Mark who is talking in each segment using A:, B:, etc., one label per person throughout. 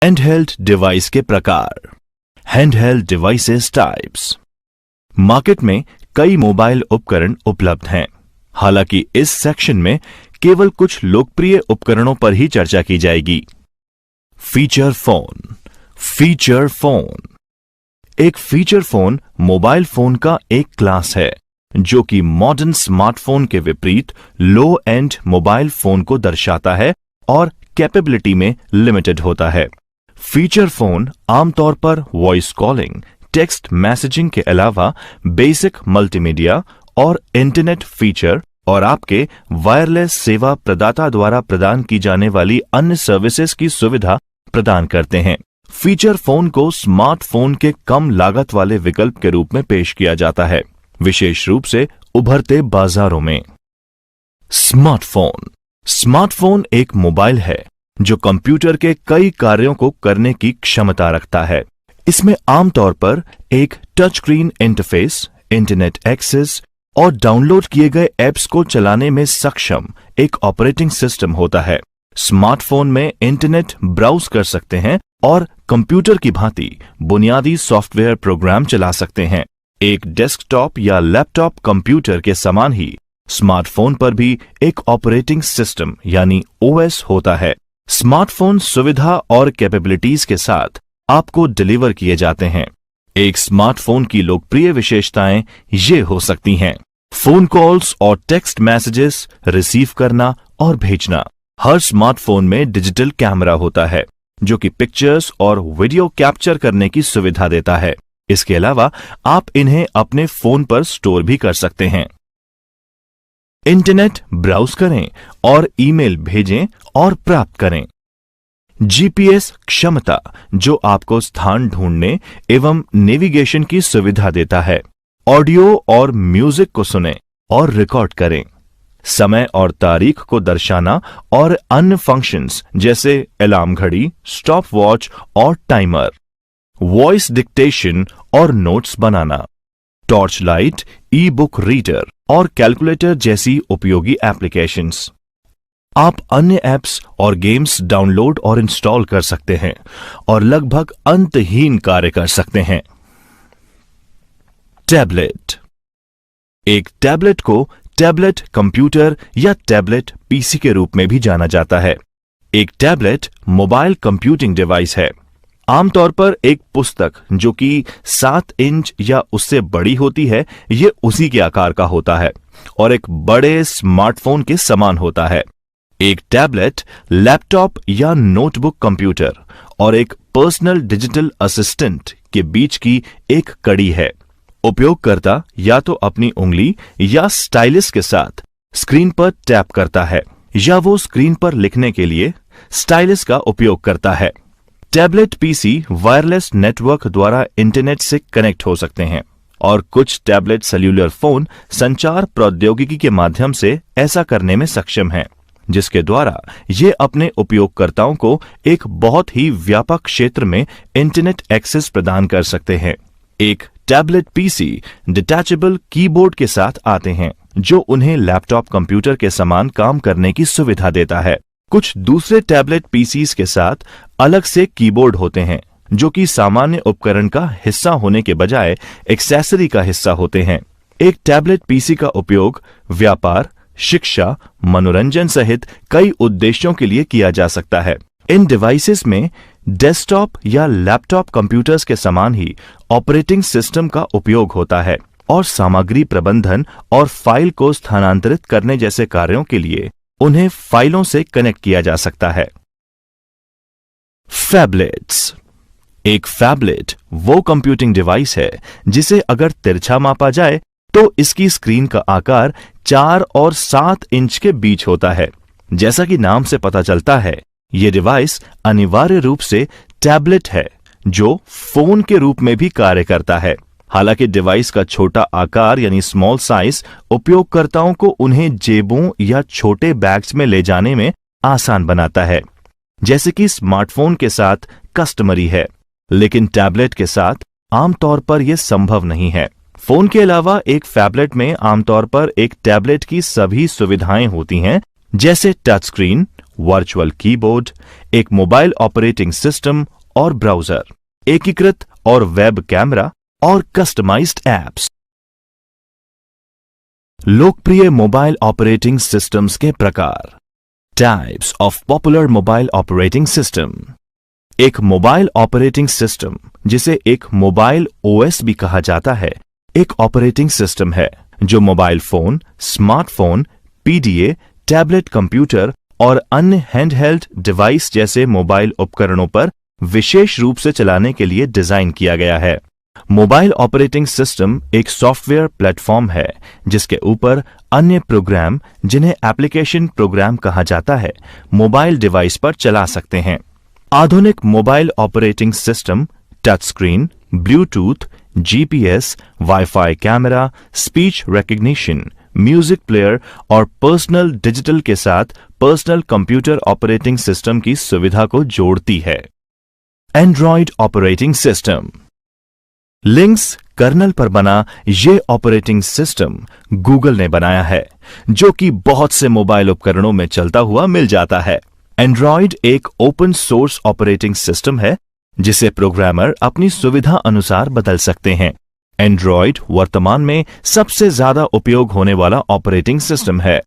A: Handheld device के प्रकार। Handheld devices types. Market में कई मोबाइल उपकरण उपलब्ध हैं। हालांकि इस सेक्शन में केवल कुछ लोकप्रिय उपकरणों पर ही चर्चा की जाएगी। Feature phone. फीचर फोन एक फीचर फोन मोबाइल फोन का एक क्लास है जो कि मॉडर्न स्मार्टफोन के विपरीत लो एंड मोबाइल फोन को दर्शाता है और कैपेबिलिटी में लिमिटेड होता है। फीचर फोन आमतौर पर वॉइस कॉलिंग, टेक्स्ट मैसेजिंग के अलावा बेसिक मल्टीमीडिया और इंटरनेट फीचर और आपके वायरलेस सेवा प्रदाता द्वारा प्रदान की जाने वाली अन्य सर्विसेज की सुविधा प्रदान करते हैं। फीचर फोन को स्मार्टफोन के कम लागत वाले विकल्प के रूप में पेश किया जाता है, विशेष रूप से उभरते बाजारों में। स्मार्टफोन। स्मार्टफोन एक मोबाइल है जो कंप्यूटर के कई कार्यों को करने की क्षमता रखता है। इसमें आमतौर पर एक touch screen interface, internet access और डाउनलोड किए गए ऐप्स को चलाने में सक्षम एक ऑपरेटिंग सिस्टम होता है। स्मार्टफोन में इंटरनेट ब्राउज कर सकते हैं और कंप्यूटर की भांति बुनियादी सॉफ्टवेयर प्रोग्राम चला सकते हैं। एक डेस्कटॉप या लैपटॉप कंप्यूटर के समान ही स्मार्टफोन पर भी एक ऑपरेटिंग सिस्टम यानी ओएस होता है। स्मार्टफोन सुविधा और कैपेबिलिटीज के साथ आपको डिलीवर किए जाते हैं। एक स्मार्टफोन की लोकप्रिय विशेषताएं ये हो सकती हैं: फोन कॉल्स और टेक्स्ट मैसेजेस रिसीव करना और भेजना। हर स्मार्टफोन में डिजिटल कैमरा होता है जो कि पिक्चर्स और वीडियो कैप्चर करने की सुविधा देता है। इसके अलावा आप इन्हें अपने फोन पर स्टोर भी कर सकते हैं। इंटरनेट ब्राउज करें और ईमेल भेजें और प्राप्त करें। जीपीएस क्षमता जो आपको स्थान ढूंढने एवं नेविगेशन की सुविधा देता है। ऑडियो और म्यूजिक को सुनें और रिकॉर्ड करें। समय और तारीख को दर्शाना और अन्य फंक्शंस जैसे अलार्म घड़ी, स्टॉप वॉच और टाइमर। वॉइस डिक्टेशन और नोट्स बनाना। Torch light, e book reader और कैलकुलेटर जैसी उपयोगी एप्लीकेशंस। आप अन्य ऐप्स और गेम्स डाउनलोड और इंस्टॉल कर सकते हैं और लगभग अंतहीन कार्य कर सकते हैं। टैबलेट। एक टैबलेट को टैबलेट कंप्यूटर या टैबलेट पीसी के रूप में भी जाना जाता है। एक टैबलेट मोबाइल कंप्यूटिंग डिवाइस है, आमतौर पर एक पुस्तक जो कि 7 इंच या उससे बड़ी होती है, ये उसी के आकार का होता है और एक बड़े स्मार्टफोन के समान होता है। एक टैबलेट लैपटॉप या नोटबुक कंप्यूटर और एक पर्सनल डिजिटल असिस्टेंट के बीच की एक कड़ी है। उपयोगकर्ता या तो अपनी उंगली या स्टाइलस के साथ स्क्रीन पर टैप करता है या वो स्क्रीन पर लिखने के लिए स्टाइलस का उपयोग करता है। टैबलेट पीसी वायरलेस नेटवर्क द्वारा इंटरनेट से कनेक्ट हो सकते हैं और कुछ टैबलेट सेल्यूलर फोन संचार प्रौद्योगिकी के माध्यम से ऐसा करने में सक्षम हैं, जिसके द्वारा ये अपने उपयोगकर्ताओं को एक बहुत ही व्यापक क्षेत्र में इंटरनेट एक्सेस प्रदान कर सकते हैं। एक टैबलेट पीसी डिटैचेबल कीबोर्ड के साथ आते हैं जो उन्हें लैपटॉप कंप्यूटर के समान काम करने की सुविधा देता है। कुछ दूसरे टैबलेट पीसीज के साथ अलग से कीबोर्ड होते हैं जो कि सामान्य उपकरण का हिस्सा होने के बजाय एक्सेसरी का हिस्सा होते हैं। एक टैबलेट पीसी का उपयोग व्यापार, शिक्षा, मनोरंजन सहित कई उद्देश्यों के लिए किया जा सकता है। इन डिवाइसेस में डेस्कटॉप या लैपटॉप कंप्यूटर्स के समान ही ऑपरेटिंग सिस्टम का उपयोग होता है और सामग्री प्रबंधन और फाइल को स्थानांतरित करने जैसे कार्यों के लिए उन्हें फाइलों से कनेक्ट किया जा सकता है। फैबलेट्स। एक फैबलेट वो कंप्यूटिंग डिवाइस है जिसे अगर तिरछा मापा जाए तो इसकी स्क्रीन का आकार 4 और 7 इंच के बीच होता है। जैसा कि नाम से पता चलता है, यह डिवाइस अनिवार्य रूप से टैबलेट है जो फोन के रूप में भी कार्य करता है। हालांकि डिवाइस का छोटा आकार यानी स्मॉल साइज उपयोगकर्ताओं को उन्हें जेबों या छोटे बैग्स में ले जाने में आसान बनाता है, जैसे कि स्मार्टफोन के साथ कस्टमरी है, लेकिन टैबलेट के साथ आमतौर पर यह संभव नहीं है। फोन के अलावा एक फैबलेट में आमतौर पर एक टैबलेट की सभी सुविधाएं होती हैं, जैसे टच स्क्रीन, वर्चुअल कीबोर्ड, एक मोबाइल ऑपरेटिंग सिस्टम और ब्राउजर, एकीकृत और वेब कैमरा और कस्टमाइज्ड एप्स। लोकप्रिय मोबाइल ऑपरेटिंग सिस्टम्स के प्रकार। Types of popular mobile operating system. एक मोबाइल ऑपरेटिंग सिस्टम, जिसे एक मोबाइल ओएस भी कहा जाता है, एक ऑपरेटिंग सिस्टम है जो mobile phone, smartphone, PDA, tablet computer और अन्य हैंडहेल्ड डिवाइस जैसे मोबाइल उपकरणों पर विशेष रूप से चलाने के लिए डिजाइन किया गया है। मोबाइल ऑपरेटिंग सिस्टम एक सॉफ्टवेयर प्लेटफॉर्म है जिसके ऊपर अन्य प्रोग्राम, जिन्हें एप्लीकेशन प्रोग्राम कहा जाता है, मोबाइल डिवाइस पर चला सकते हैं। आधुनिक mobile operating system touch screen, Bluetooth, GPS, wifi camera, speech recognition, music player और पर्सनल डिजिटल के साथ पर्सनल कंप्यूटर ऑपरेटिंग सिस्टम की सुविधा को जोड़ती है। Android operating system. Linux kernel पर बना यह ऑपरेटिंग सिस्टम गूगल ने बनाया है, जो कि बहुत से मोबाइल उपकरणों में चलता हुआ मिल जाता है। एंड्रॉयड एक ओपन सोर्स ऑपरेटिंग सिस्टम है जिसे प्रोग्रामर अपनी सुविधा अनुसार बदल सकते हैं। एंड्रॉयड वर्तमान में सबसे ज्यादा उपयोग होने वाला ऑपरेटिंग सिस्टम है।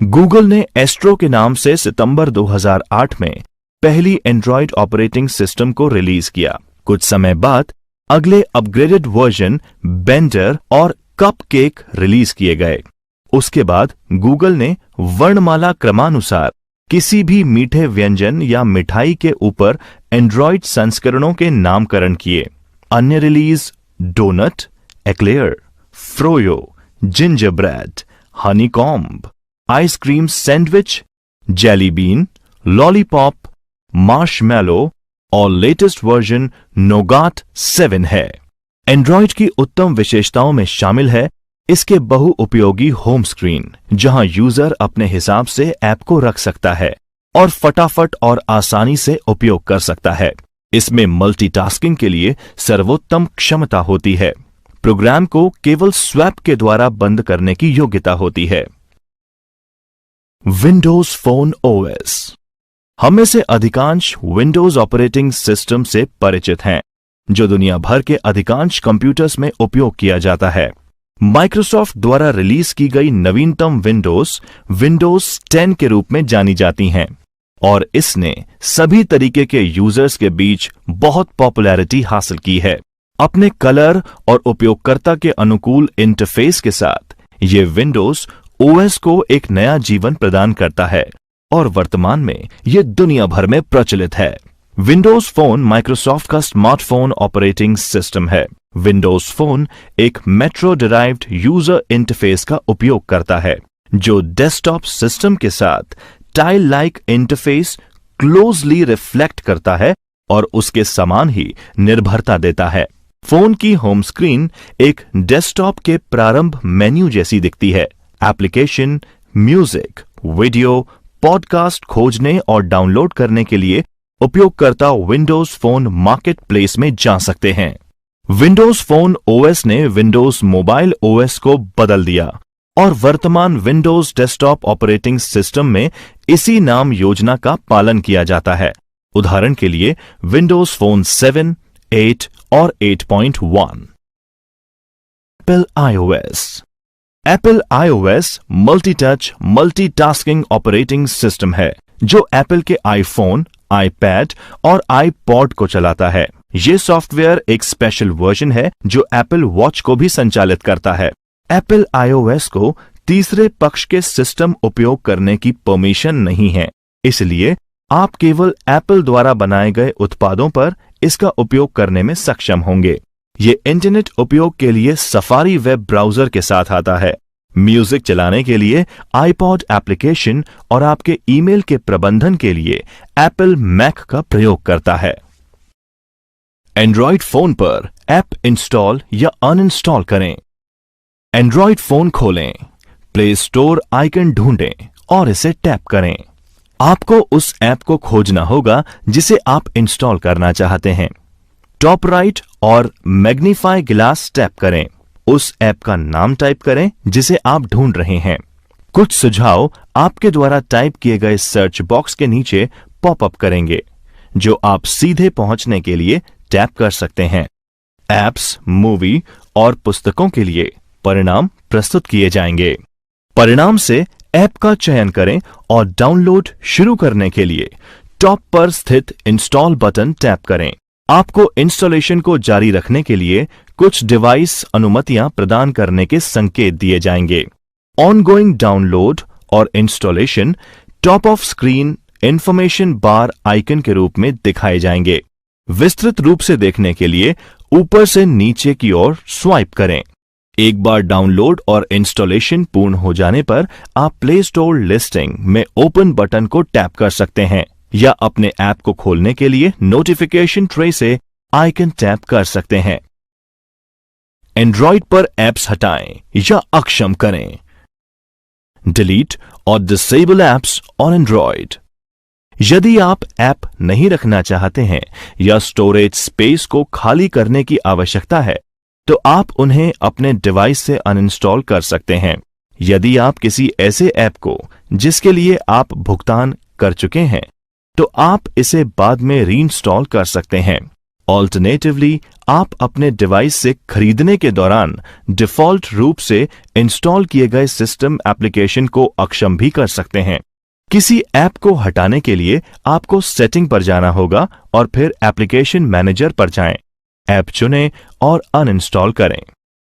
A: गूगल ने एस्ट्रो के नाम से सितंबर 2008 में पहली एंड्रॉयड ऑपरेटिंग सिस्टम को रिलीज किया। कुछ समय बाद अगले अपग्रेडेड वर्जन बेंडर और कपकेक रिलीज किए गए। उसके बाद गूगल ने वर्णमाला क्रमानुसार किसी भी मीठे व्यंजन या मिठाई के ऊपर एंड्रॉयड संस्करणों के नामकरण किए। अन्य release Donut, Eclair, Froyo, Gingerbread, Honeycomb, Ice Cream Sandwich, Jelly Bean, Lollipop, Marshmallow और लेटेस्ट वर्जन नोगाट 7 है। एंड्रॉयड की उत्तम विशेषताओं में शामिल है इसके बहुउपयोगी होम स्क्रीन, जहां यूजर अपने हिसाब से ऐप को रख सकता है और फटाफट और आसानी से उपयोग कर सकता है। इसमें मल्टीटास्किंग के लिए सर्वोत्तम क्षमता होती है। प्रोग्राम को केवल स्वैप के द्वारा बंद करने की योग्यता होती है। Windows phone OS. हम में से अधिकांश विंडोज ऑपरेटिंग सिस्टम से परिचित हैं, जो दुनिया भर के अधिकांश कंप्यूटर्स में उपयोग किया जाता है। माइक्रोसॉफ्ट द्वारा रिलीज की गई नवीनतम विंडोज 10 के रूप में जानी जाती हैं और इसने सभी तरीके के यूजर्स के बीच बहुत पॉपुलैरिटी हासिल की है। अपने कलर और उपयोगकर्ता के अनुकूल इंटरफेस के साथ ये विंडोज ओएस को एक नया जीवन प्रदान करता है और वर्तमान में यह दुनिया भर में प्रचलित है। विंडोज फोन माइक्रोसॉफ्ट का स्मार्टफोन ऑपरेटिंग सिस्टम है। विंडोज फोन एक मेट्रो डिराइव्ड यूजर इंटरफेस का उपयोग करता है, जो डेस्कटॉप सिस्टम के साथ tile like interface closely reflect करता है और उसके समान ही निर्भरता देता है। फोन की होम स्क्रीन एक डेस्कटॉप के प्रारंभ मेन्यू जैसी दिखती है। एप्लीकेशन, म्यूजिक, वीडियो, पॉडकास्ट खोजने और डाउनलोड करने के लिए उपयोगकर्ता विंडोज फोन मार्केट प्लेस में जा सकते हैं। विंडोज फोन ओएस ने विंडोज मोबाइल ओएस को बदल दिया और वर्तमान विंडोज डेस्कटॉप ऑपरेटिंग सिस्टम में इसी नाम योजना का पालन किया जाता है। उदाहरण के लिए विंडोज फोन 7, 8 और 8.1। Apple iOS. Apple iOS multi-touch, multitasking operating system है जो एप्पल के आईफोन, आईपैड और आईपॉड को चलाता है। यह सॉफ्टवेयर एक स्पेशल वर्जन है जो एप्पल वॉच को भी संचालित करता है। एप्पल आईओएस को तीसरे पक्ष के सिस्टम उपयोग करने की परमिशन नहीं है, इसलिए आप केवल एप्पल द्वारा बनाए गए उत्पादों पर इसका उपयोग करने में सक्षम होंगे। ये इंटरनेट उपयोग के लिए सफारी वेब ब्राउजर के साथ आता है, म्यूजिक चलाने के लिए आईपॉड एप्लीकेशन और आपके ईमेल के प्रबंधन के लिए एप्पल मैक का प्रयोग करता है। एंड्रॉयड फोन पर ऐप इंस्टॉल या अनइंस्टॉल करें। एंड्रॉयड फोन खोलें, प्ले स्टोर आइकन ढूंढें और इसे टैप करें। आपको उस ऐप को खोजना होगा जिसे आप इंस्टॉल करना चाहते हैं। टॉप राइट और मैग्नीफाई ग्लास टैप करें। उस ऐप का नाम टाइप करें जिसे आप ढूंढ रहे हैं। कुछ सुझाव आपके द्वारा टाइप किए गए सर्च बॉक्स के नीचे पॉपअप करेंगे, जो आप सीधे पहुंचने के लिए टैप कर सकते हैं। ऐप्स, मूवी और पुस्तकों के लिए परिणाम प्रस्तुत किए जाएंगे। परिणाम से ऐप का चयन करें और डाउनलोड शुरू करने के लिए टॉप पर स्थित इंस्टॉल बटन टैप करें। आपको इंस्टॉलेशन को जारी रखने के लिए कुछ डिवाइस अनुमतियां प्रदान करने के संकेत दिए जाएंगे। ऑनगोइंग डाउनलोड और installation top of screen information bar icon के रूप में दिखाए जाएंगे। विस्तृत रूप से देखने के लिए ऊपर से नीचे की ओर स्वाइप करें। एक बार डाउनलोड और इंस्टॉलेशन पूर्ण हो जाने पर आप प्ले स्टोर लिस्टिंग में ओपन बटन को टैप कर सकते हैं या अपने ऐप को खोलने के लिए नोटिफिकेशन ट्रे से आइकन टैप कर सकते हैं। एंड्रॉइड पर ऐप्स हटाएं या अक्षम करें। डिलीट और डिसेबल ऐप्स ऑन एंड्रॉइड। यदि आप ऐप नहीं रखना चाहते हैं या स्टोरेज स्पेस को खाली करने की आवश्यकता है, तो आप उन्हें अपने डिवाइस से अनइंस्टॉल कर सकते हैं। यदि आप किसी ऐसे ऐप को जिसके लिए आप भुगतान कर चुके हैं, तो आप इसे बाद में रीइंस्टॉल कर सकते हैं। ऑल्टरनेटिवली, आप अपने डिवाइस से खरीदने के दौरान डिफॉल्ट रूप से इंस्टॉल किए गए सिस्टम एप्लीकेशन को अक्षम भी कर सकते हैं। किसी ऐप को हटाने के लिए आपको सेटिंग पर जाना होगा और फिर एप्लीकेशन मैनेजर पर जाएं, ऐप चुनें और अनइंस्टॉल करें।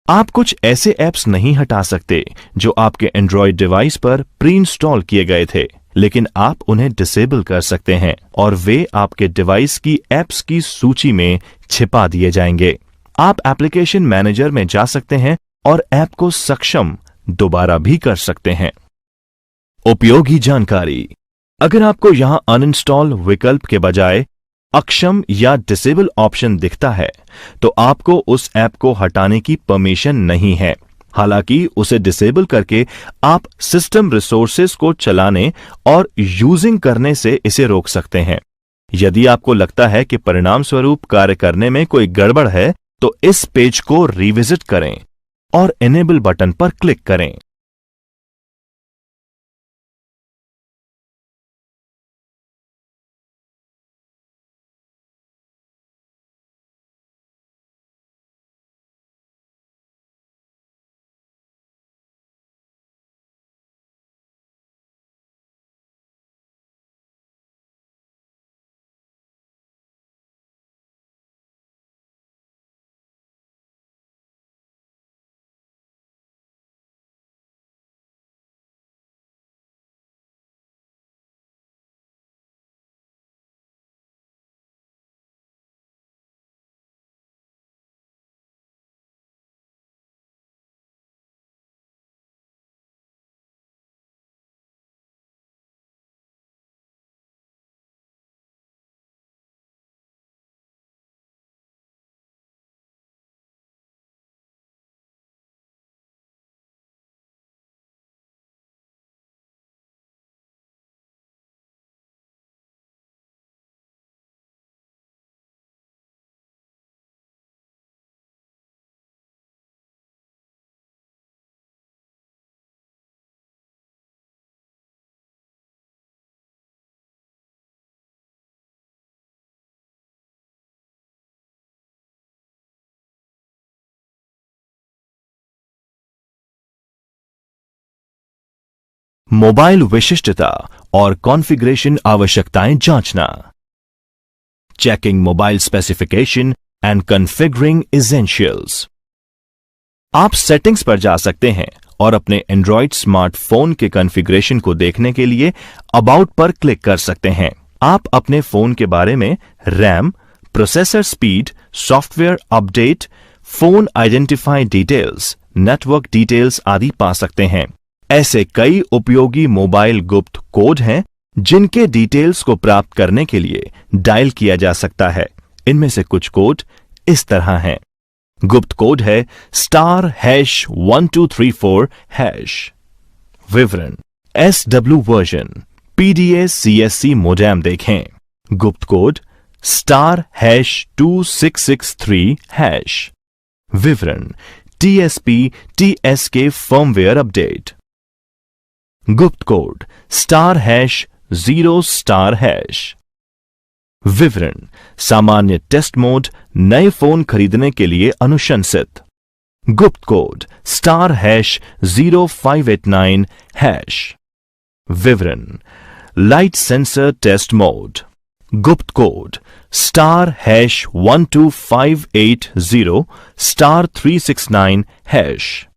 A: आप कुछ ऐसे ऐप्स नहीं हटा सकते जो आपके एंड्रॉयड डिवाइस पर प्री इंस्टॉल किए गए थे, लेकिन आप उन्हें डिसेबल कर सकते हैं और वे आपके डिवाइस की ऐप्स की सूची में छिपा दिए जाएंगे। आप एप्लीकेशन मैनेजर में जा सकते हैं और ऐप को सक्षम दोबारा भी कर सकते हैं। उपयोगी जानकारी। अगर आपको यहां अनइंस्टॉल विकल्प के बजाय अक्षम या डिसेबल ऑप्शन दिखता है, तो आपको उस ऐप को हटाने की परमिशन नहीं है। हालांकि उसे डिसेबल करके आप सिस्टम रिसोर्सेज को चलाने और यूजिंग करने से इसे रोक सकते हैं। यदि आपको लगता है कि परिणाम स्वरूप कार्य करने में कोई गड़बड़ है, तो इस पेज को रिविजिट करें और इनेबल बटन पर क्लिक करें। मोबाइल विशिष्टता और कॉन्फ़िगरेशन आवश्यकताएं जांचना। Checking mobile specification and configuring essentials. आप सेटिंग्स पर जा सकते हैं और अपने एंड्रॉयड स्मार्टफोन के कॉन्फ़िगरेशन को देखने के लिए अबाउट पर क्लिक कर सकते हैं। आप अपने फोन के बारे में RAM, processor speed, software update, phone identify details, network details आदि पा सकते हैं। ऐसे कई उपयोगी मोबाइल गुप्त कोड हैं जिनके डिटेल्स को प्राप्त करने के लिए डायल किया जा सकता है। इनमें से कुछ कोड इस तरह हैं। गुप्त कोड है *#1234#। विवरण: SW version, PDA CSC modem देखें। गुप्त कोड *2663#। विवरण: TSP TSK फर्मवेयर अपडेट। गुप्त कोड *#0*#। विवरण: सामान्य टेस्ट मोड, नए फोन खरीदने के लिए अनुशंसित। गुप्त कोड *0589#। विवरण: लाइट सेंसर टेस्ट मोड। गुप्त कोड *12580*369#।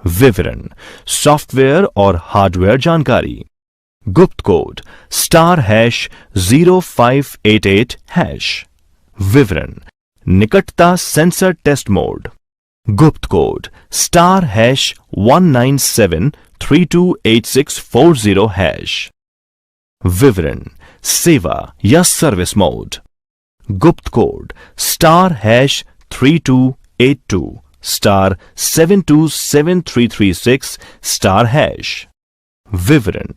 A: विवरण: सॉफ्टवेयर और हार्डवेयर जानकारी। गुप्त कोड *0588#। विवरण: निकटता सेंसर टेस्ट मोड। गुप्त कोड *197328640#। विवरण: सेवा या सर्विस मोड। गुप्त कोड *3282*7273336#। विवरण: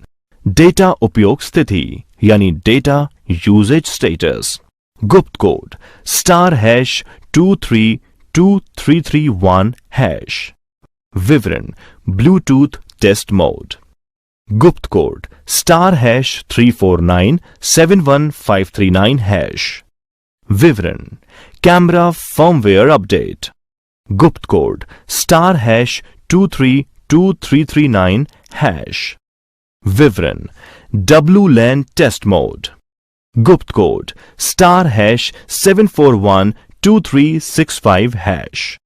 A: डेटा उपयोग स्थिति यानी डेटा यूजेज स्टेटस। गुप्त कोड *232331#। विवरण: ब्लूटूथ टेस्ट मोड। गुप्त कोड *3497153#। विवरण: कैमरा फर्मवेयर अपडेट। गुप्त कोड *232339#। विवरण: WLAN टेस्ट मोड। गुप्त कोड *7412365#।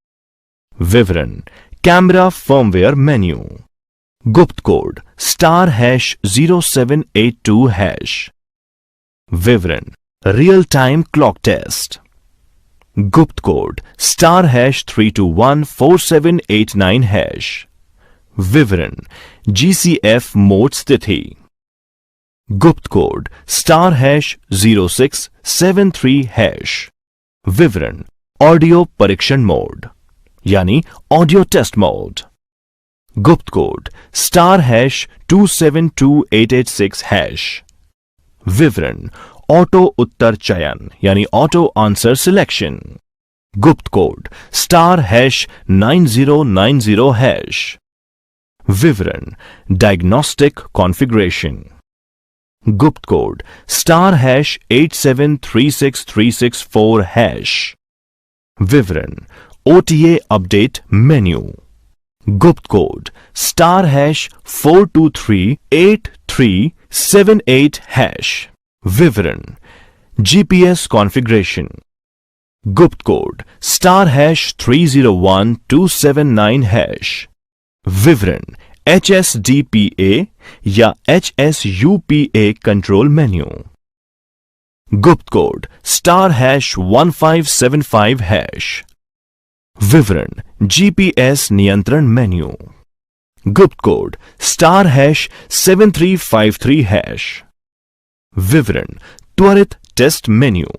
A: विवरण: कैमरा फर्मवेयर मेन्यू। गुप्त कोड *0782#। विवरण: रियल टाइम क्लॉक टेस्ट। गुप्त कोड *3214789#। विवरण: GCF मोड स्थिति। गुप्त कोड *0673#। विवरण: ऑडियो परीक्षण मोड यानी ऑडियो टेस्ट मोड। गुप्त कोड *272886#। विवरण: ऑटो उत्तर चयन यानी ऑटो आंसर सिलेक्शन। गुप्त कोड *9090#। विवरण: डायग्नोस्टिक कॉन्फ़िगरेशन। गुप्त कोड *87363664#। विवरण: OTA अपडेट मेन्यू। गुप्त कोड *4238378#। विवरण: GPS कॉन्फ़िगरेशन। गुप्त कोड *301279#। विवरण: HSDPA या HSUPA कंट्रोल मेन्यू। गुप्त कोड *1575#। विवरण: GPS नियंत्रण मेन्यू। गुप्त कोड *7353#। विवरण: त्वरित टेस्ट मेन्यू।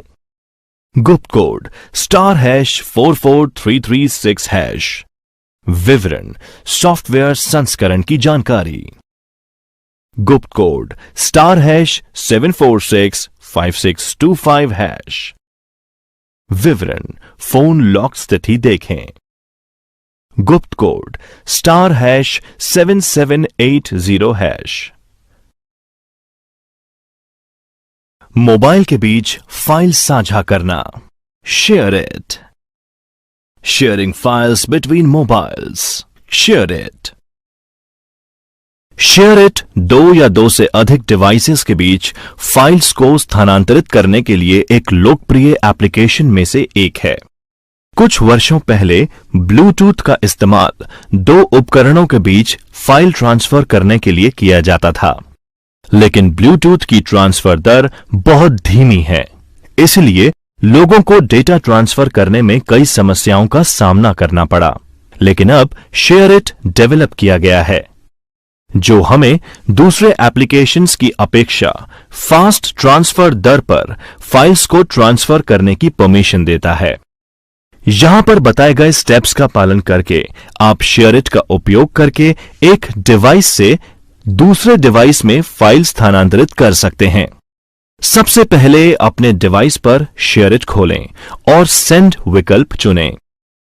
A: गुप्त कोड *44336#। विवरण: सॉफ्टवेयर संस्करण की जानकारी। गुप्त कोड *7465625#। विवरण: फोन लॉक स्थिति देखें। गुप्त कोड *7780#। मोबाइल के बीच फाइल साझा करना। Share it. Sharing files between mobiles. Share it. Share it दो या दो से अधिक डिवाइसेस के बीच फाइल्स को स्थानांतरित करने के लिए एक लोकप्रिय एप्लीकेशन में से एक है। कुछ वर्षों पहले ब्लूटूथ का इस्तेमाल दो उपकरणों के बीच फाइल ट्रांसफर करने के लिए किया जाता था, लेकिन ब्लूटूथ की ट्रांसफर दर बहुत धीमी है, इसलिए लोगों को डेटा ट्रांसफर करने में कई समस्याओं का सामना करना पड़ा। लेकिन अब शेयर इट डेवलप किया गया है, जो हमें दूसरे एप्लीकेशंस की अपेक्षा फास्ट ट्रांसफर दर पर फाइल्स को ट्रांसफर करने की परमिशन देता है। यहां पर बताए गए स्टेप्स का पालन करके आप शेयर इट का उपयोग करके एक डिवाइस से दूसरे डिवाइस में फाइल स्थानांतरित कर सकते हैं। सबसे पहले अपने डिवाइस पर शेयर इट खोलें और सेंड विकल्प चुनें।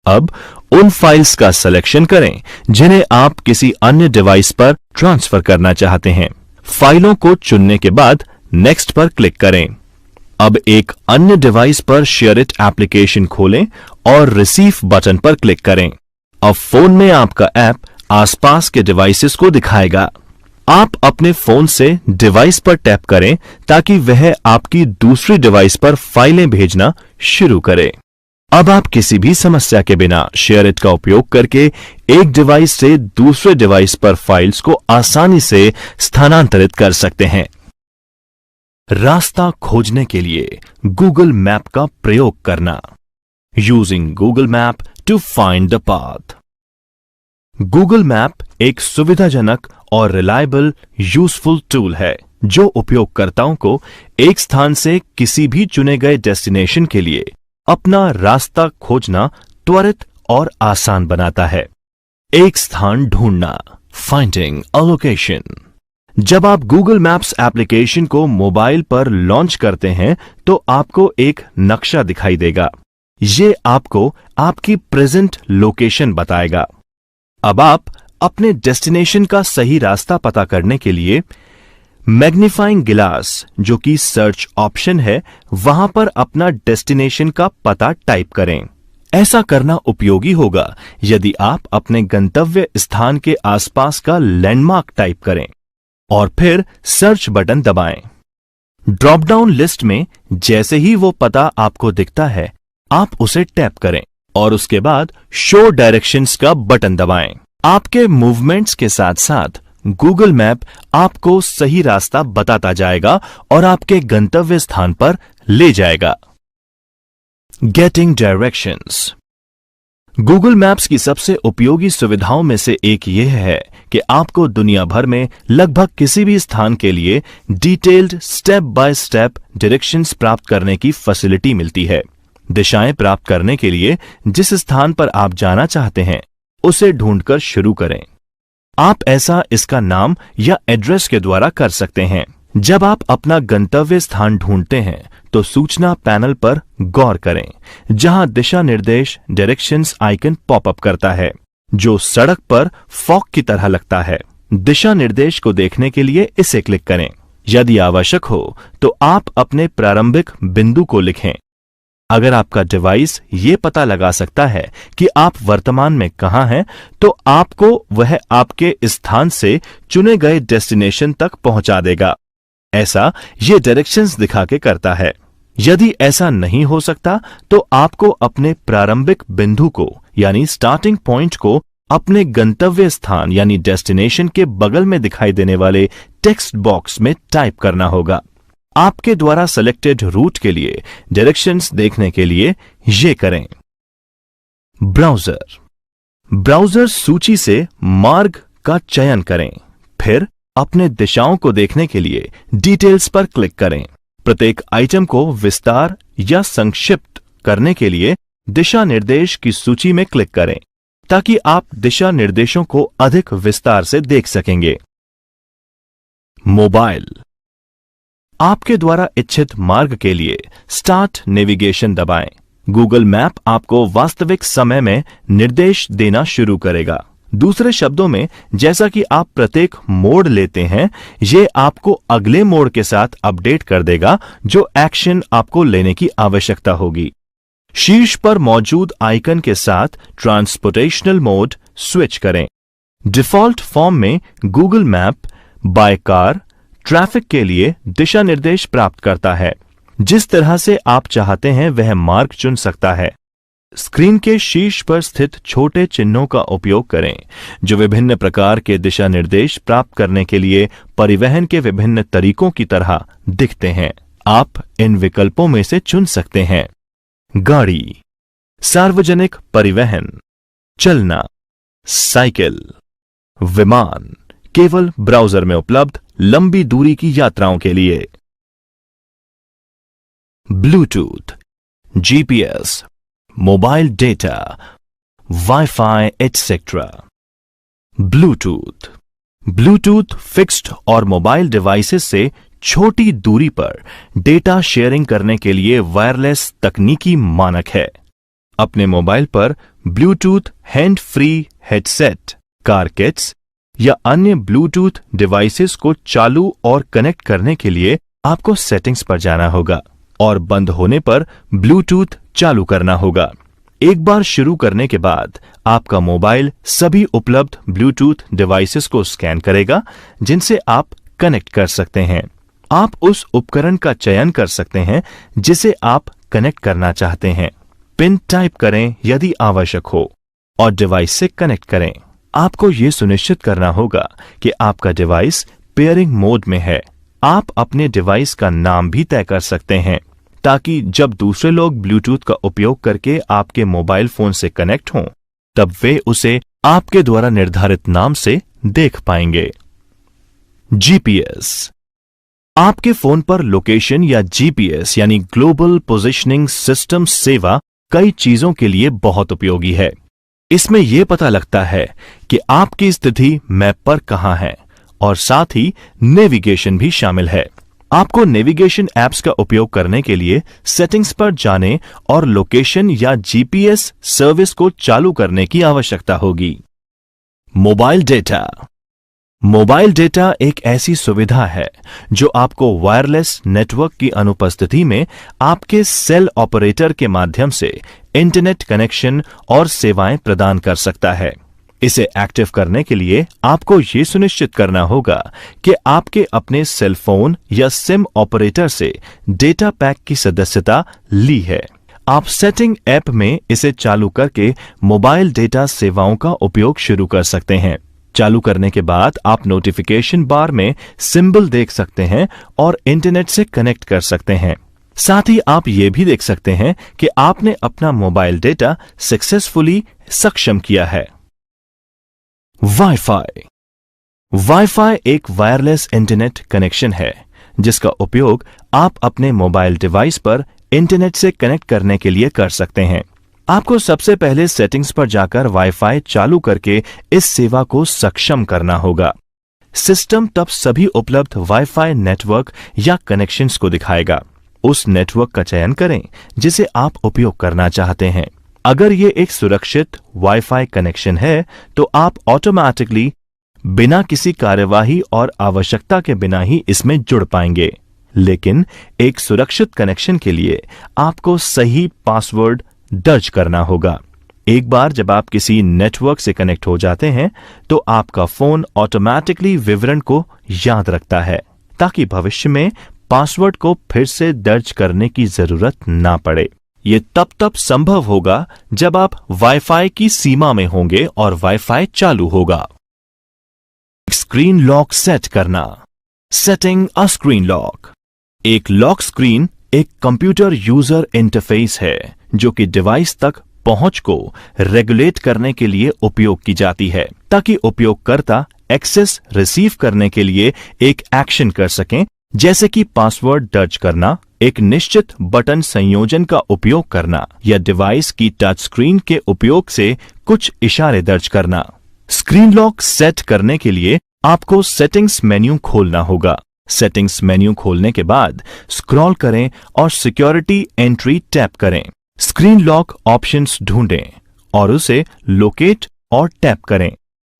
A: अब उन फाइल्स का सिलेक्शन करें जिन्हें आप किसी अन्य डिवाइस पर ट्रांसफर करना चाहते हैं। फाइलों को चुनने के बाद नेक्स्ट पर क्लिक करें। अब एक अन्य डिवाइस पर शेयर इट एप्लीकेशन खोलें और रिसीव बटन पर क्लिक करें। अब फोन में आपका ऐप आसपास के डिवाइसेस को दिखाएगा। आप अपने फोन से डिवाइस पर टैप करें ताकि वह आपकी दूसरी डिवाइस पर फाइलें भेजना शुरू करे। अब आप किसी भी समस्या के बिना शेयर इट का उपयोग करके एक डिवाइस से दूसरे डिवाइस पर फाइल्स को आसानी से स्थानांतरित कर सकते हैं। रास्ता खोजने के लिए गूगल मैप का प्रयोग करना। Using Google map to find the path. Google map एक सुविधाजनक और रिलायबल यूजफुल टूल है जो उपयोगकर्ताओं को एक स्थान से किसी भी चुने गए डेस्टिनेशन के लिए अपना रास्ता खोजना त्वरित और आसान बनाता है। एक स्थान ढूंढना, फाइंडिंग अ लोकेशन। जब आप गूगल मैप्स एप्लीकेशन को मोबाइल पर लॉन्च करते हैं तो आपको एक नक्शा दिखाई देगा। ये आपको आपकी प्रेजेंट लोकेशन बताएगा। अब आप अपने डेस्टिनेशन का सही रास्ता पता करने के लिए मैग्नीफाइंग ग्लास, जो कि सर्च ऑप्शन है, वहां पर अपना डेस्टिनेशन का पता टाइप करें। ऐसा करना उपयोगी होगा यदि आप अपने गंतव्य स्थान के आसपास का लैंडमार्क टाइप करें और फिर सर्च बटन दबाएं। ड्रॉप डाउन लिस्ट में जैसे ही वो पता आपको दिखता है, आप उसे टैप करें और उसके बाद शो डायरेक्शंस का बटन दबाएं। आपके मूवमेंट्स के साथ साथ गूगल मैप आपको सही रास्ता बताता जाएगा और आपके गंतव्य स्थान पर ले जाएगा। Getting directions. गूगल मैप्स की सबसे उपयोगी सुविधाओं में से एक यह है कि आपको दुनिया भर में लगभग किसी भी स्थान के लिए detailed step by step directions प्राप्त करने की फैसिलिटी मिलती है। दिशाएं प्राप्त करने के लिए जिस स्थान पर आप जाना चाहते हैं उसे ढूंढकर शुरू करें। आप ऐसा इसका नाम या एड्रेस के द्वारा कर सकते हैं। जब आप अपना गंतव्य स्थान ढूंढते हैं तो सूचना पैनल पर गौर करें, जहां दिशा निर्देश डायरेक्शंस आइकन पॉपअप करता है, जो सड़क पर फॉग की तरह लगता है। दिशा निर्देश को देखने के लिए इसे क्लिक करें। यदि आवश्यक हो तो आप अपने प्रारंभिक बिंदु को लिखें। अगर आपका डिवाइस ये पता लगा सकता है कि आप वर्तमान में कहां हैं, तो आपको वह आपके स्थान से चुने गए डेस्टिनेशन तक पहुंचा देगा। ऐसा ये डायरेक्शंस दिखा के करता है। यदि ऐसा नहीं हो सकता तो आपको अपने प्रारंभिक बिंदु को यानी स्टार्टिंग पॉइंट को अपने गंतव्य स्थान यानी डेस्टिनेशन के बगल में दिखाई देने वाले टेक्स्ट बॉक्स में टाइप करना होगा। आपके द्वारा सेलेक्टेड रूट के लिए डायरेक्शंस देखने के लिए ये करें। ब्राउज़र। ब्राउज़र सूची से मार्ग का चयन करें, फिर अपने दिशाओं को देखने के लिए डिटेल्स पर क्लिक करें। प्रत्येक आइटम को विस्तार या संक्षिप्त करने के लिए दिशा निर्देश की सूची में क्लिक करें ताकि आप दिशा निर्देशों को अधिक विस्तार से देख सकेंगे। मोबाइल। आपके द्वारा इच्छित मार्ग के लिए स्टार्ट नेविगेशन दबाएं। गूगल मैप आपको वास्तविक समय में निर्देश देना शुरू करेगा। दूसरे शब्दों में, जैसा कि आप प्रत्येक मोड़ लेते हैं, यह आपको अगले मोड़ के साथ अपडेट कर देगा जो एक्शन आपको लेने की आवश्यकता होगी। शीर्ष पर मौजूद आइकन के साथ ट्रांसपोर्टेशनल मोड स्विच करें। डिफॉल्ट फॉर्म में Google map by car traffic के लिए दिशा निर्देश प्राप्त करता है। जिस तरह से आप चाहते हैं वह मार्ग चुन सकता है। स्क्रीन के शीर्ष पर स्थित छोटे चिन्हों का उपयोग करें जो विभिन्न प्रकार के दिशा निर्देश प्राप्त करने के लिए परिवहन के विभिन्न तरीकों की तरह दिखते हैं। आप इन विकल्पों में से चुन सकते हैं। गाड़ी, सार्वजनिक परिवहन, चलना, साइकिल, विमान, केवल ब्राउज़र में उपलब्ध लंबी दूरी की यात्राओं के लिए। Bluetooth, GPS, mobile data, wifi etcetera. Bluetooth. Bluetooth fixed और मोबाइल डिवाइसेस से छोटी दूरी पर डेटा शेयरिंग करने के लिए वायरलेस तकनीकी मानक है। अपने मोबाइल पर Bluetooth hand free headset, car kits या अन्य ब्लूटूथ डिवाइसेस को चालू और कनेक्ट करने के लिए आपको सेटिंग्स पर जाना होगा और बंद होने पर ब्लूटूथ चालू करना होगा। एक बार शुरू करने के बाद आपका मोबाइल सभी उपलब्ध ब्लूटूथ डिवाइसेस को स्कैन करेगा जिनसे आप कनेक्ट कर सकते हैं। आप उस उपकरण का चयन कर सकते हैं जिसे आप कनेक्ट करना चाहते हैं। पिन टाइप करें यदि आवश्यक हो और डिवाइस से कनेक्ट करें। आपको यह सुनिश्चित करना होगा कि आपका डिवाइस पेयरिंग मोड में है। आप अपने डिवाइस का नाम भी तय कर सकते हैं ताकि जब दूसरे लोग ब्लूटूथ का उपयोग करके आपके मोबाइल फोन से कनेक्ट हों तब वे उसे आपके द्वारा निर्धारित नाम से देख पाएंगे। जीपीएस। आपके फोन पर लोकेशन या जीपीएस यानी ग्लोबल पोजिशनिंग सिस्टम सेवा कई चीजों के लिए बहुत उपयोगी है। इसमें यह पता लगता है कि आपकी स्थिति मैप पर कहां है और साथ ही नेविगेशन भी शामिल है। आपको नेविगेशन ऐप्स का उपयोग करने के लिए सेटिंग्स पर जाने और लोकेशन या जीपीएस सर्विस को चालू करने की आवश्यकता होगी। Mobile data. मोबाइल डेटा एक ऐसी सुविधा है जो आपको वायरलेस नेटवर्क की अनुपस्थिति में आपके सेल ऑपरेटर के माध्यम से इंटरनेट कनेक्शन और सेवाएं प्रदान कर सकता है। इसे एक्टिव करने के लिए आपको यह सुनिश्चित करना होगा कि आपके अपने सेल फोन या सिम ऑपरेटर से डेटा पैक की सदस्यता ली है। आप सेटिंग ऐप में इसे चालू करके मोबाइल डेटा सेवाओं का उपयोग शुरू कर सकते हैं। चालू करने के बाद आप नोटिफिकेशन बार में सिंबल देख सकते हैं और इंटरनेट से कनेक्ट कर सकते हैं। साथ ही आप ये भी देख सकते हैं कि आपने अपना मोबाइल डेटा सक्सेसफुली सक्षम किया है। वाईफाई। वाईफाई एक वायरलेस इंटरनेट कनेक्शन है जिसका उपयोग आप अपने मोबाइल डिवाइस पर इंटरनेट से कनेक्ट करने के लिए कर सकते हैं। आपको सबसे पहले सेटिंग्स पर जाकर वाईफाई चालू करके इस सेवा को सक्षम करना होगा। सिस्टम तब सभी उपलब्ध वाईफाई नेटवर्क या कनेक्शंस को दिखाएगा। उस नेटवर्क का चयन करें जिसे आप उपयोग करना चाहते हैं। अगर ये एक सुरक्षित वाईफाई कनेक्शन है तो आप ऑटोमेटिकली बिना किसी कार्यवाही और आवश्यकता के बिना ही इसमें जुड़ पाएंगे। लेकिन एक सुरक्षित कनेक्शन के लिए आपको सही पासवर्ड दर्ज करना होगा। एक बार जब आप किसी नेटवर्क से कनेक्ट हो जाते हैं तो आपका फोन ऑटोमेटिकली विवरण को याद रखता है ताकि भविष्य में पासवर्ड को फिर से दर्ज करने की जरूरत ना पड़े। यह तब संभव होगा जब आप वाईफाई की सीमा में होंगे और वाईफाई चालू होगा। स्क्रीन लॉक सेट करना। Setting a screen lock. एक लॉक स्क्रीन एक कंप्यूटर यूजर इंटरफेस है जो कि डिवाइस तक पहुंच को रेगुलेट करने के लिए उपयोग की जाती है ताकि उपयोगकर्ता एक्सेस रिसीव करने के लिए एक एक्शन कर सकें, जैसे कि पासवर्ड दर्ज करना, एक निश्चित बटन संयोजन का उपयोग करना या डिवाइस की टच स्क्रीन के उपयोग से कुछ इशारे दर्ज करना। स्क्रीन लॉक सेट करने के लिए आपको सेटिंग्स मेन्यू खोलना होगा। सेटिंग्स मेन्यू खोलने के बाद स्क्रॉल करें और सिक्योरिटी एंट्री टैप करें। स्क्रीन लॉक ऑप्शंस ढूंढें और उसे लोकेट और टैप करें।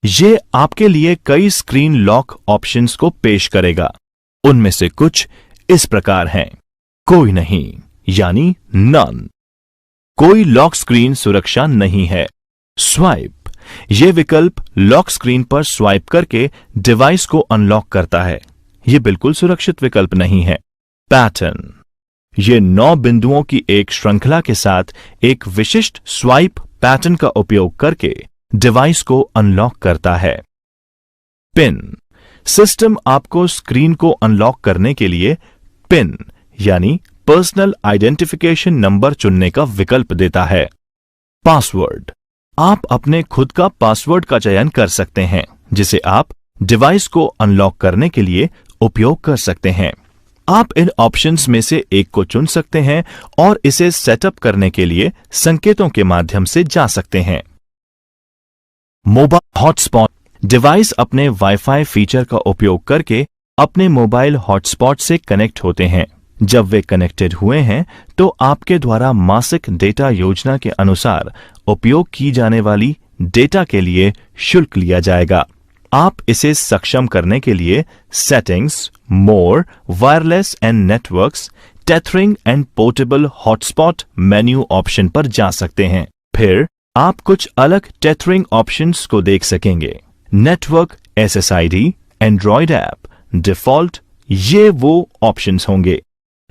A: यह आपके लिए कई स्क्रीन लॉक ऑप्शंस को पेश करेगा। उनमें से कुछ इस प्रकार हैं। कोई नहीं यानी नन। कोई लॉक स्क्रीन सुरक्षा नहीं है। स्वाइप। यह विकल्प लॉक स्क्रीन पर स्वाइप करके डिवाइस को अनलॉक करता है। यह बिल्कुल सुरक्षित विकल्प नहीं है। पैटर्न। यह 9 बिंदुओं की एक श्रृंखला के साथ एक विशिष्ट स्वाइप पैटर्न का उपयोग करके डिवाइस को अनलॉक करता है। पिन। सिस्टम आपको स्क्रीन को अनलॉक करने के लिए पिन यानी पर्सनल आइडेंटिफिकेशन नंबर चुनने का विकल्प देता है। पासवर्ड। आप अपने खुद का पासवर्ड का चयन कर सकते हैं जिसे आप डिवाइस को अनलॉक करने के लिए उपयोग कर सकते हैं। आप इन ऑप्शंस में से एक को चुन सकते हैं और इसे सेटअप करने के लिए संकेतों के माध्यम से जा सकते हैं। Mobile hotspot. डिवाइस अपने वाईफाई फीचर का उपयोग करके अपने मोबाइल हॉटस्पॉट से कनेक्ट होते हैं। जब वे कनेक्टेड हुए हैं तो आपके द्वारा मासिक डेटा योजना के अनुसार उपयोग की जाने वाली डेटा के लिए शुल्क लिया जाएगा। आप इसे सक्षम करने के लिए settings, more, wireless and networks, tethering and portable hotspot menu option पर जा सकते हैं। फिर आप कुछ अलग टेथरिंग ऑप्शंस को देख सकेंगे। Network SSID, Android app, default, ये वो ऑप्शंस होंगे,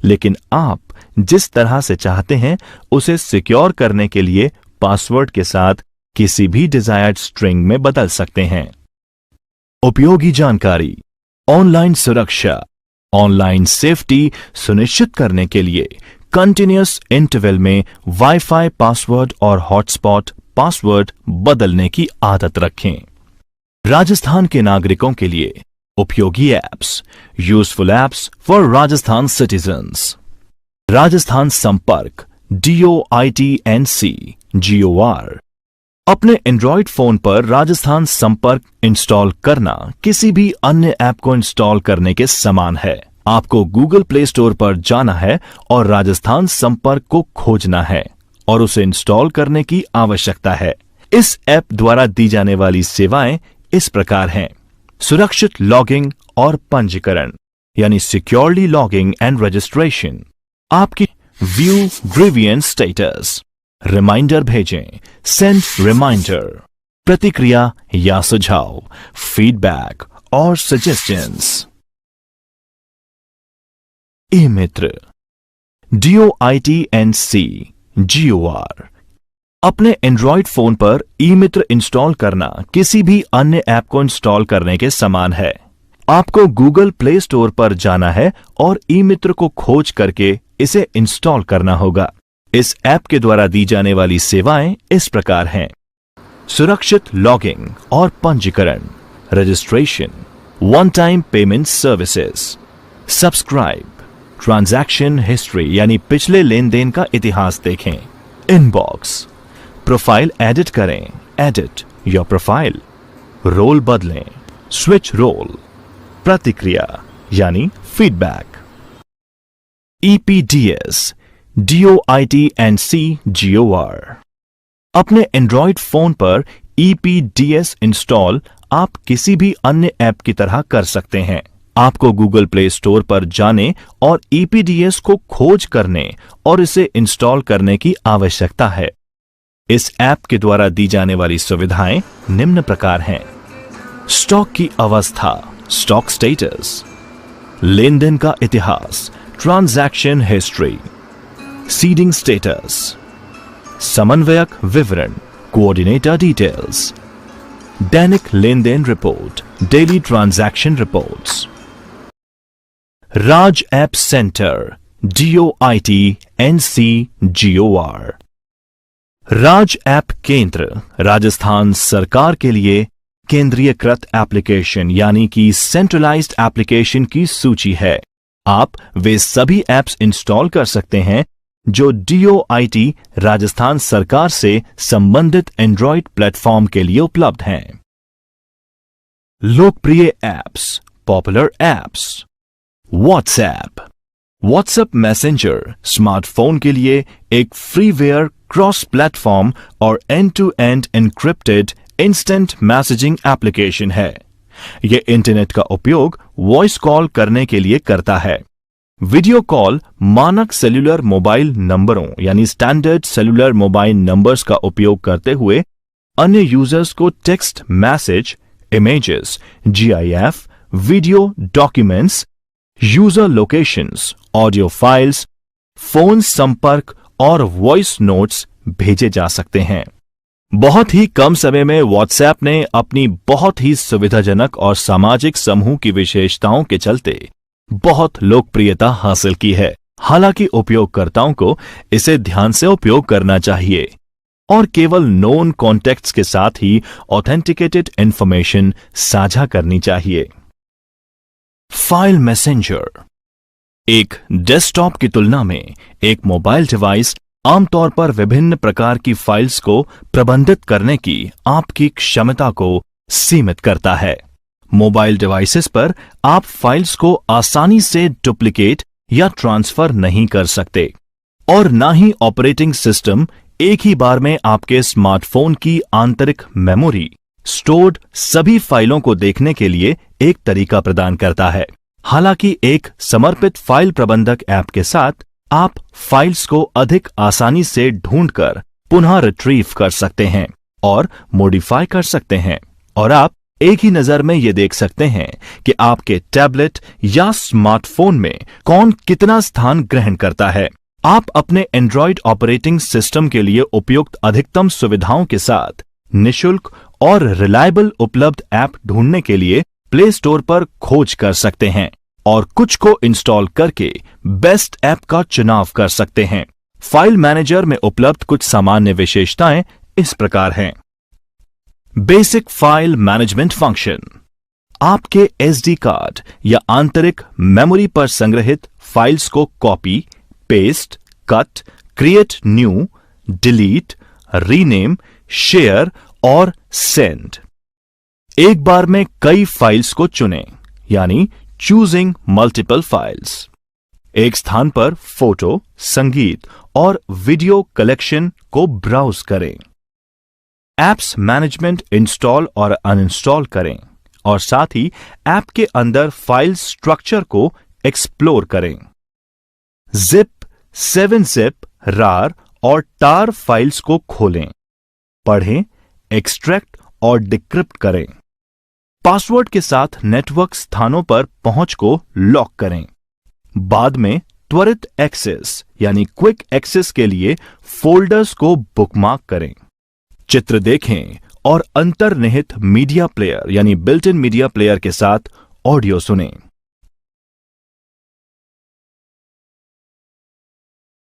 A: लेकिन आप जिस तरह से चाहते हैं उसे सिक्योर करने के लिए पासवर्ड के साथ किसी भी डिजायर्ड स्ट्रिंग में बदल सकते हैं। उपयोगी जानकारी, ऑनलाइन सुरक्षा, ऑनलाइन सेफ्टी सुनिश्चित करने के लिए कंटिन्यूअस इंटरवल में वाईफाई पासवर्ड और हॉटस्पॉट पासवर्ड बदलने की आदत रखें। राजस्थान के नागरिकों के लिए उपयोगी apps, useful apps for Rajasthan citizens. Rajasthan संपर्क DOITNC GOR। अपने एंड्रॉयड फोन पर राजस्थान संपर्क इंस्टॉल करना किसी भी अन्य ऐप को इंस्टॉल करने के समान है। आपको गूगल प्ले स्टोर पर जाना है और राजस्थान संपर्क को खोजना है और उसे इंस्टॉल करने की आवश्यकता है। इस ऐप द्वारा दी जाने वाली सेवाएं इस प्रकार हैं: सुरक्षित लॉगिंग और पंजीकरण, यानी सिक्योरली लॉगिंग एंड रजिस्ट्रेशन। आपकी व्यू ग्रीवियंस स्टेटस, रिमाइंडर भेजें, सेंड रिमाइंडर, प्रतिक्रिया या सुझाव, फीडबैक और सजेशंस। ई मित्र DOITNC GOR। अपने एंड्रॉयड फोन पर ई मित्र इंस्टॉल करना किसी भी अन्य ऐप को इंस्टॉल करने के समान है। आपको गूगल प्ले स्टोर पर जाना है और ई मित्र को खोज करके इसे इंस्टॉल करना होगा। इस ऐप के द्वारा दी जाने वाली सेवाएं इस प्रकार हैं: सुरक्षित लॉगिंग और पंजीकरण, registration, one time payment services, subscribe, transaction history यानी पिछले लेन देन का इतिहास देखें, इनबॉक्स, प्रोफाइल एडिट करें, एडिट योर प्रोफाइल, रोल बदलें, स्विच रोल, प्रतिक्रिया यानी फीडबैक। EPDS DOITNC GOR। अपने एंड्रॉयड फोन पर EPDS इंस्टॉल आप किसी भी अन्य ऐप की तरह कर सकते हैं। आपको गूगल प्ले स्टोर पर जाने और EPDS को खोज करने और इसे इंस्टॉल करने की आवश्यकता है। इस ऐप के द्वारा दी जाने वाली सुविधाएं निम्न प्रकार हैं: स्टॉक की अवस्था, स्टॉक स्टेटस, लेन देन का इतिहास, ट्रांजैक्शन हिस्ट्री, सीडिंग स्टेटस, समन्वयक विवरण, कोऑर्डिनेटर डिटेल्स, दैनिक लेन देन report, daily transaction reports. Raj app centre DOITNC GOR। Raj app केंद्र राजस्थान सरकार के लिए केंद्रीयकृत एप्लीकेशन यानी कि सेंट्रलाइज्ड एप्लीकेशन की सूची है। आप वे सभी ऐप्स इंस्टॉल कर सकते हैं जो DOIT राजस्थान सरकार से संबंधित एंड्रॉयड प्लेटफॉर्म के लिए उपलब्ध हैं। लोकप्रिय apps, popular apps. WhatsApp messenger smartphone के लिए एक फ्रीवेयर क्रॉस प्लेटफॉर्म और end to end encrypted instant messaging application है। यह इंटरनेट का उपयोग वॉइस कॉल करने के लिए करता है। वीडियो कॉल मानक सेल्यूलर मोबाइल नंबरों यानी स्टैंडर्ड सेल्यूलर मोबाइल नंबर्स का उपयोग करते हुए अन्य यूजर्स को text message, images, GIF, video documents, user locations, audio files, phone संपर्क और वॉइस नोट्स भेजे जा सकते हैं। बहुत ही कम समय में व्हाट्सएप ने अपनी बहुत ही सुविधाजनक और सामाजिक समूह की विशेषताओं के चलते बहुत लोकप्रियता हासिल की है। हालांकि उपयोगकर्ताओं को इसे ध्यान से उपयोग करना चाहिए और केवल नोन कॉन्टेक्ट्स के साथ ही ऑथेंटिकेटेड इंफॉर्मेशन साझा करनी चाहिए। File messenger. एक डेस्कटॉप की तुलना में एक मोबाइल डिवाइस आमतौर पर विभिन्न प्रकार की फाइल्स को प्रबंधित करने की आपकी क्षमता को सीमित करता है। मोबाइल डिवाइसेस पर आप फाइल्स को आसानी से डुप्लीकेट या ट्रांसफर नहीं कर सकते और ना ही ऑपरेटिंग सिस्टम एक ही बार में आपके स्मार्टफोन की आंतरिक मेमोरी स्टोर्ड सभी फाइलों को देखने के लिए एक तरीका प्रदान करता है। हालांकि एक समर्पित फाइल प्रबंधक ऐप के साथ आप फाइल्स को अधिक आसानी से ढूंढकर पुनः रिट्रीव कर सकते हैं और मॉडिफाई कर सकते हैं और आप एक ही नजर में यह देख सकते हैं कि आपके टैबलेट या स्मार्टफोन में कौन कितना स्थान ग्रहण करता है। आप अपने एंड्रॉयड ऑपरेटिंग सिस्टम के लिए उपयुक्त अधिकतम सुविधाओं के साथ निशुल्क और रिलायबल उपलब्ध ऐप ढूंढने के लिए प्ले स्टोर पर खोज कर सकते हैं और कुछ को इंस्टॉल करके बेस्ट ऐप का चुनाव कर सकते हैं। फाइल मैनेजर में उपलब्ध कुछ सामान्य विशेषताएं इस प्रकार हैं। बेसिक फाइल मैनेजमेंट फंक्शन आपके एसडी कार्ड या आंतरिक मेमोरी पर संग्रहित फाइल्स को copy, paste, cut, create new, delete, rename, share और सेंड। एक बार में कई फाइल्स को चुनें, यानी चूजिंग मल्टीपल फाइल्स। एक स्थान पर फोटो, संगीत और वीडियो कलेक्शन को ब्राउज करें। एप्स मैनेजमेंट इंस्टॉल और अनइंस्टॉल करें और साथ ही ऐप के अंदर फाइल स्ट्रक्चर को एक्सप्लोर करें। जिप, 7-zip, रार और टार फाइल्स को खोलें, पढ़ें, एक्सट्रैक्ट और डिक्रिप्ट करें। पासवर्ड के साथ नेटवर्क स्थानों पर पहुंच को लॉक करें। बाद में त्वरित एक्सेस यानी क्विक एक्सेस के लिए फोल्डर्स को बुकमार्क करें। चित्र देखें और अंतर्निहित मीडिया प्लेयर यानी बिल्ट इन मीडिया प्लेयर के साथ ऑडियो सुनें।